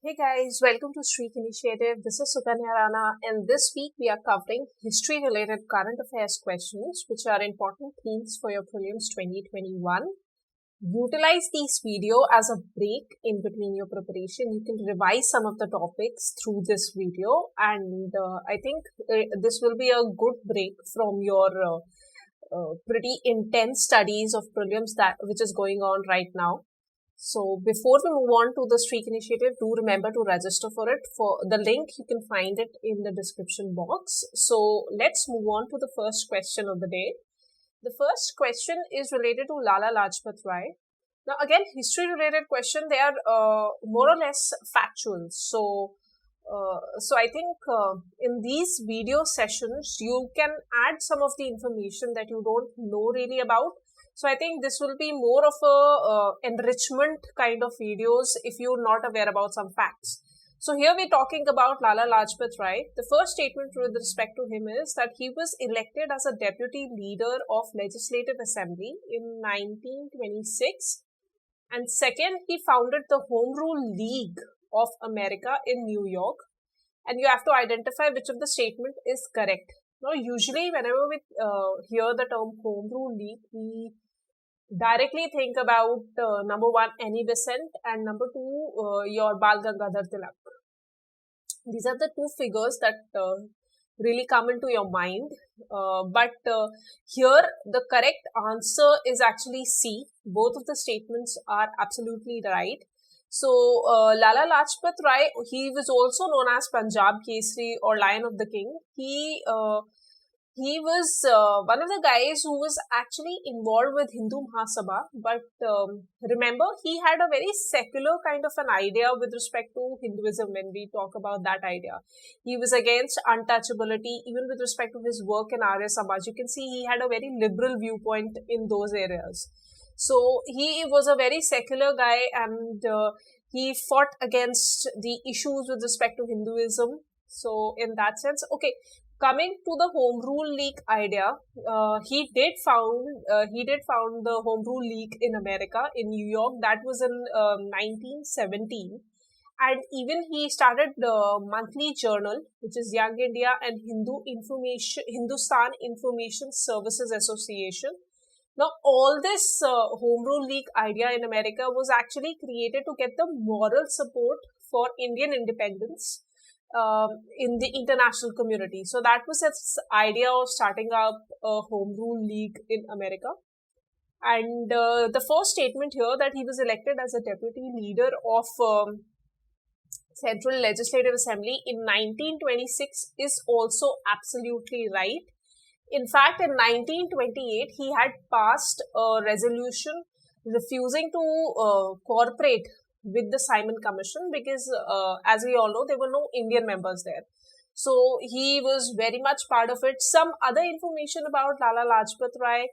Hey guys, welcome to Streak Initiative. This is Sukanya Rana, and this week we are covering history-related current affairs questions, which are important themes for your prelims 2021. Utilize these video as a break in between your preparation. You can revise some of the topics through this video, and I think this will be a good break from your pretty intense studies of prelims which is going on right now. So before we move on to the Streak Initiative, do remember to register for it. For the link, you can find it in the description box. So let's move on to the first question of the day. The first question is related to Lala Lajpat Rai. Now again, history-related question. They are more or less factual. So I think in these video sessions, you can add some of the information that you don't know really about. So I think this will be more of a enrichment kind of videos if you're not aware about some facts. So here we're talking about Lala Lajpat Rai. The first statement with respect to him is that he was elected as a deputy leader of Legislative Assembly in 1926. And second, he founded the Home Rule League of America in New York. And you have to identify which of the statement is correct. Now, usually whenever we hear the term Home Rule League, we directly think about number one, Annie Besant, and number two, your Bal Gangadhar Tilak. These are the two figures that really come into your mind. But here, the correct answer is actually C. Both of the statements are absolutely right. So, Lala Lajpat Rai, he was also known as Punjab Kesari or Lion of the King. He was one of the guys who was actually involved with Hindu Mahasabha, but remember, he had a very secular kind of an idea with respect to Hinduism when we talk about that idea. He was against untouchability, even with respect to his work in Arya Samaj. You can see he had a very liberal viewpoint in those areas. So he was a very secular guy, and he fought against the issues with respect to Hinduism. So in that sense, okay. Coming to the Home Rule League idea, he did found the Home Rule League in America, in New York. That was in 1917, and even he started the monthly journal, which is Young India and Hindustan Information Services Association. Now, all this Home Rule League idea in America was actually created to get the moral support for Indian independence in the international community. So that was its idea of starting up a Home Rule League in America. And the first statement here that he was elected as a deputy leader of Central Legislative Assembly in 1926 is also absolutely right. In fact, in 1928, he had passed a resolution refusing to cooperate with the Simon Commission because, as we all know, there were no Indian members there. So he was very much part of it. Some other information about Lala Lajpat Rai,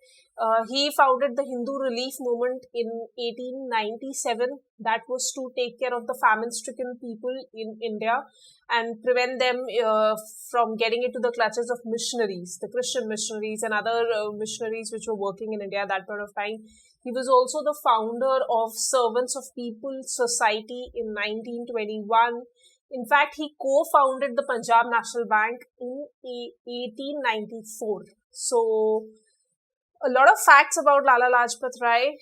he founded the Hindu Relief Movement in 1897. That was to take care of the famine-stricken people in India and prevent them from getting into the clutches of missionaries, the Christian missionaries and other missionaries which were working in India at that point of time. He was also the founder of Servants of People Society in 1921. In fact, he co-founded the Punjab National Bank in 1894. So, a lot of facts about Lala Lajpat Rai,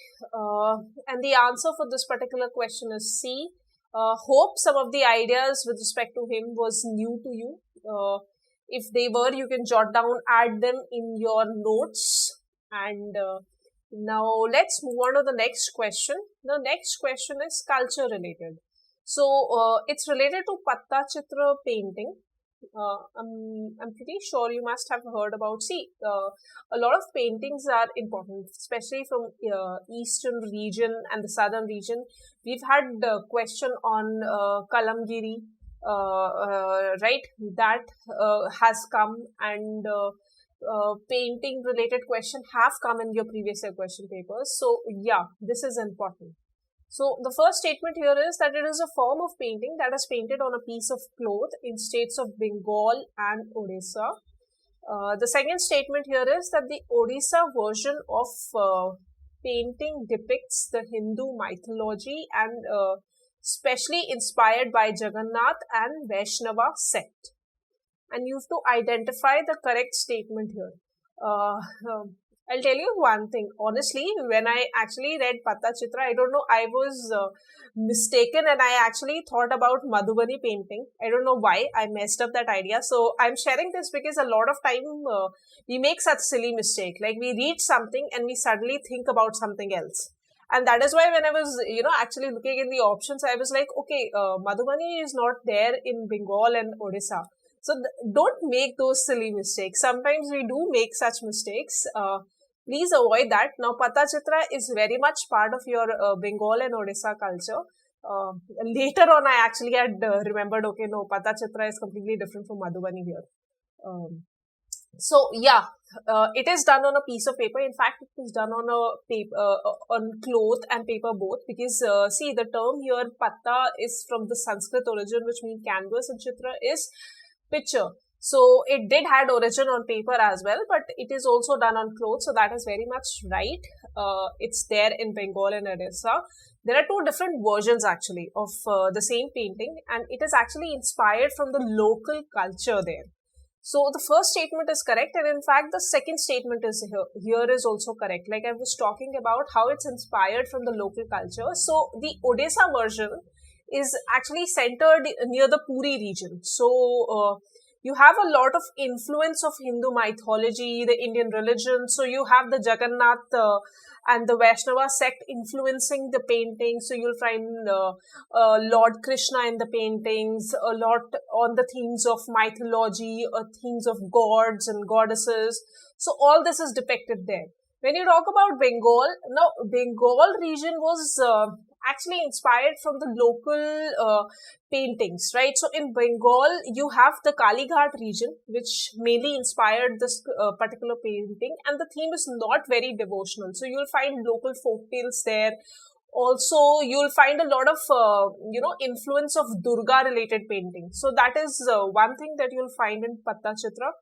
and the answer for this particular question is C. Hope some of the ideas with respect to him was new to you. If they were, you can jot down, add them in your notes. And now let's move on to the next question. The next question is culture related. So it's related to Patta Chitra painting. I'm pretty sure you must have heard about. A lot of paintings are important, especially from eastern region and the southern region. We've had a question on Kalamgiri, right? That has come, and painting related question have come in your previous year question papers. So yeah, this is important. So the first statement here is that it is a form of painting that is painted on a piece of cloth in states of Bengal and Odisha. The second statement here is that the Odisha version of painting depicts the Hindu mythology and specially inspired by Jagannath and Vaishnava sect. And you have to identify the correct statement here. I'll tell you one thing. Honestly, when I actually read Pattachitra, I don't know, I was mistaken and I actually thought about Madhubani painting. I don't know why I messed up that idea. So I'm sharing this because a lot of time we make such silly mistake. Like we read something and we suddenly think about something else. And that is why when I was, actually looking in the options, I was like, okay, Madhubani is not there in Bengal and Odisha. So don't make those silly mistakes. Sometimes we do make such mistakes. Please avoid that. Now, Pattachitra is very much part of your Bengal and Odisha culture. Later on, I actually had remembered, okay, no, Pattachitra is completely different from Madhubani here. It is done on a piece of paper. In fact, it is done on a paper, on cloth and paper both. Because see, the term here, Patta, is from the Sanskrit origin, which means canvas, and Chitra is picture. So it did had origin on paper as well, but it is also done on cloth. So that is very much right. It's there in Bengal and Odisha. There are two different versions actually of the same painting, and it is actually inspired from the local culture there. So the first statement is correct, and in fact the second statement is here is also correct. Like I was talking about how it's inspired from the local culture. So the Odisha version is actually centered near the Puri region. So you have a lot of influence of Hindu mythology, the Indian religion. So you have the Jagannath and the Vaishnava sect influencing the painting. So you'll find Lord Krishna in the paintings, a lot on the themes of mythology, themes of gods and goddesses. So all this is depicted there. When you talk about Bengal, now Bengal region was actually inspired from the local paintings, right? So in Bengal, you have the Kalighat region, which mainly inspired this particular painting, and the theme is not very devotional. So you'll find local folk tales there. Also, you'll find a lot of, influence of Durga related paintings. So that is one thing that you'll find in Pattachitra.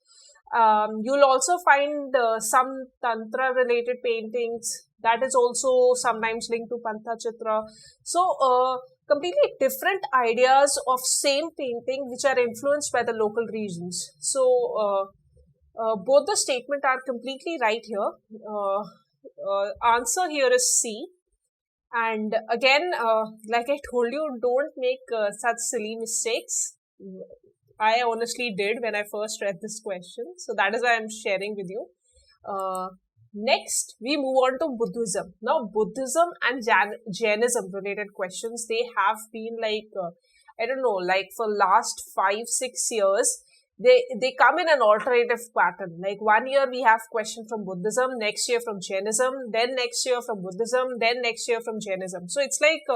You'll also find some Tantra related paintings that is also sometimes linked to Pattachitra. So, completely different ideas of same painting which are influenced by the local regions. So, both the statement are completely right here. Answer here is C. And again, like I told you, don't make such silly mistakes. I honestly did when I first read this question. So that is why I'm sharing with you. Next, we move on to Buddhism. Now, Buddhism and Jainism related questions, they have been like, for last 5-6 years, they come in an alternative pattern. Like 1 year we have question from Buddhism, next year from Jainism, then next year from Buddhism, then next year from Jainism. So it's like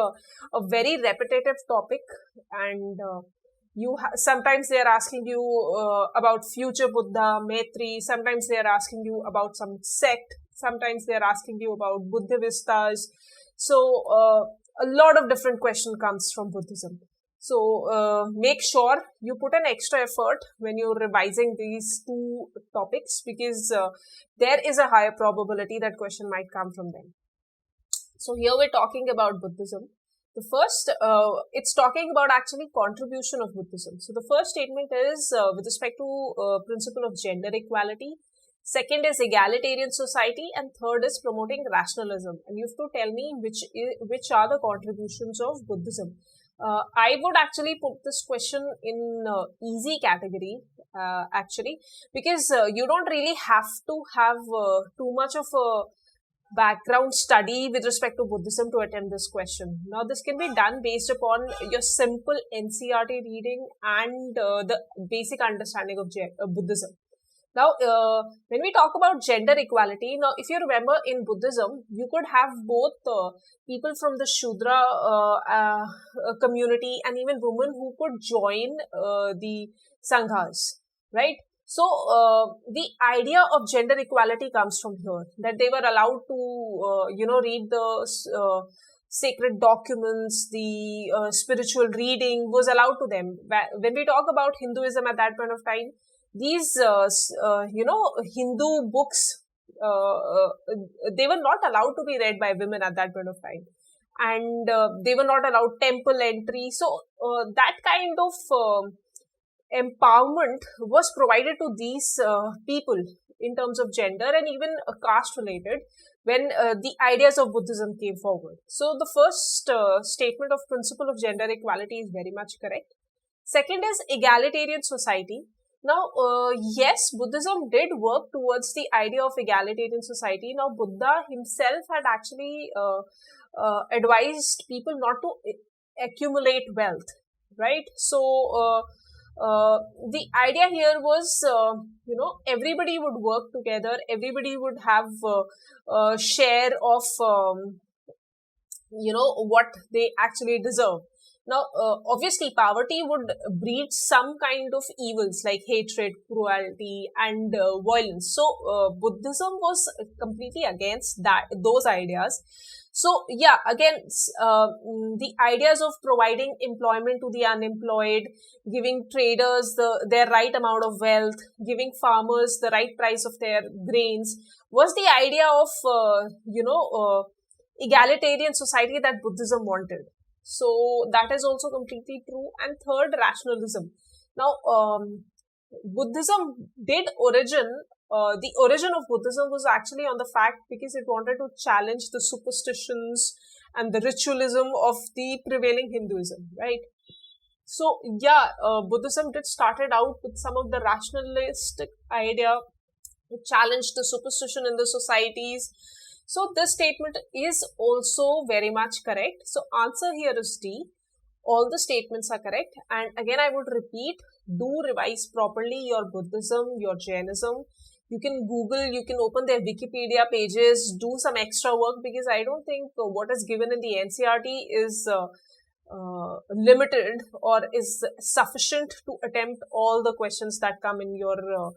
a very repetitive topic, and sometimes they are asking you about future Buddha, Maitri. Sometimes they are asking you about some sect. Sometimes they are asking you about Buddhavistas. So a lot of different question comes from Buddhism. So make sure you put an extra effort when you're revising these two topics, because there is a higher probability that question might come from them. So here we're talking about Buddhism. The first, it's talking about actually contribution of Buddhism. So the first statement is with respect to principle of gender equality. Second is egalitarian society, and third is promoting rationalism. And you have to tell me which are the contributions of Buddhism. I would actually put this question in easy category, actually, because you don't really have to have too much of a background study with respect to Buddhism to attempt this question. Now, this can be done based upon your simple NCERT reading and the basic understanding of Buddhism. Now, when we talk about gender equality, now, if you remember in Buddhism, you could have both people from the Shudra community and even women who could join the Sanghas, right? So, the idea of gender equality comes from here, that they were allowed to, read the sacred documents, the spiritual reading was allowed to them. When we talk about Hinduism at that point of time, these, Hindu books, they were not allowed to be read by women at that point of time. and they were not allowed temple entry. So that kind of empowerment was provided to these people in terms of gender and even caste related when the ideas of Buddhism came forward. So the first statement of principle of gender equality is very much correct. Second is egalitarian society. Now, yes, Buddhism did work towards the idea of egalitarian society. Now, Buddha himself had actually advised people not to accumulate wealth, right? So, the idea here was, everybody would work together, everybody would have a share of, what they actually deserve. Now, obviously, poverty would breed some kind of evils like hatred, cruelty, and violence. So, Buddhism was completely against those ideas. So, yeah, again, the ideas of providing employment to the unemployed, giving traders their right amount of wealth, giving farmers the right price of their grains, was the idea of, egalitarian society that Buddhism wanted. So that is also completely true. And third, rationalism. Now, Buddhism did the origin of Buddhism was actually on the fact because it wanted to challenge the superstitions and the ritualism of the prevailing Hinduism, right? So, yeah, Buddhism did started out with some of the rationalistic idea. It challenged the superstition in the societies. So, this statement is also very much correct. So, answer here is D. All the statements are correct. And again, I would repeat, do revise properly your Buddhism, your Jainism. You can Google, you can open their Wikipedia pages, do some extra work, because I don't think what is given in the NCERT is limited or is sufficient to attempt all the questions that come in your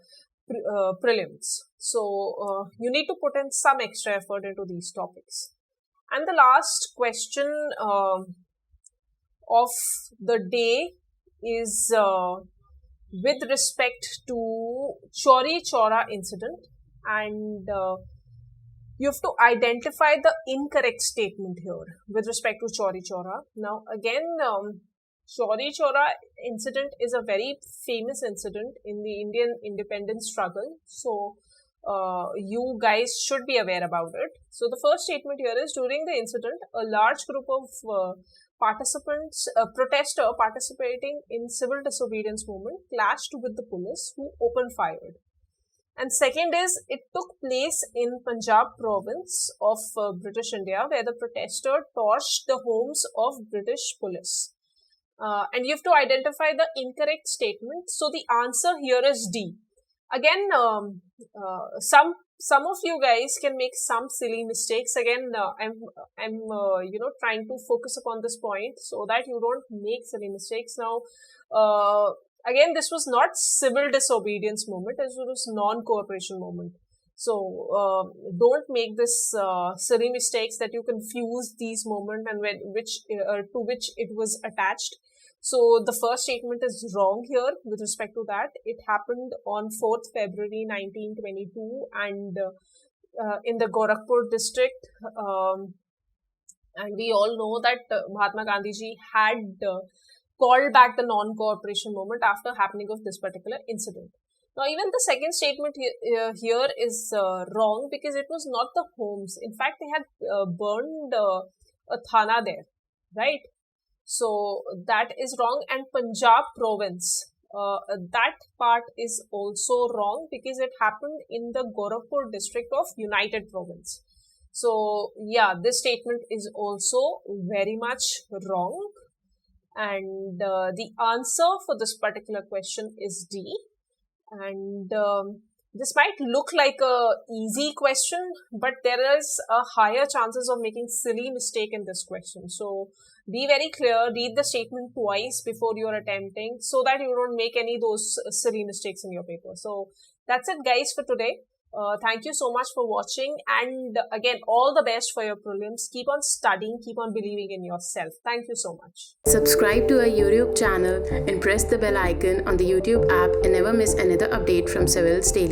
prelims. So, you need to put in some extra effort into these topics. And the last question of the day is with respect to Chorichara Incident, and you have to identify the incorrect statement here with respect to Chorichara. Now, again, Chorichara Incident is a very famous incident in the Indian independence struggle. So, you guys should be aware about it. So, the first statement here is, during the incident, a large group of protester participating in civil disobedience movement clashed with the police, who opened fired. And second is, it took place in Punjab province of British India, where the protester torched the homes of British police. And you have to identify the incorrect statement. So the answer here is D. Again, some of you guys can make some silly mistakes. Again, I'm trying to focus upon this point so that you don't make silly mistakes. Now, again, this was not civil disobedience movement. This was non-cooperation movement. So, don't make this silly mistakes that you confuse these movement and to which it was attached. So, the first statement is wrong here with respect to that. It happened on 4th February 1922 and in the Gorakhpur district. And we all know that Mahatma Gandhi ji had called back the non-cooperation movement after happening of this particular incident. Now, even the second statement here is wrong, because it was not the homes. In fact, they had burned a thana there, right? So, that is wrong. And Punjab province, that part is also wrong, because it happened in the Gorakhpur district of United Province. So, yeah, this statement is also very much wrong. And the answer for this particular question is D. And this might look like a easy question, but there is a higher chances of making silly mistake in this question. So, be very clear, read the statement twice before you are attempting, so that you don't make any of those silly mistakes in your paper. So, that's it guys for today. Thank you so much for watching, and again, all the best for your prelims. Keep on studying, keep on believing in yourself. Thank you so much. Subscribe to our YouTube channel and press the bell icon on the YouTube app and never miss another update from Civilsdaily.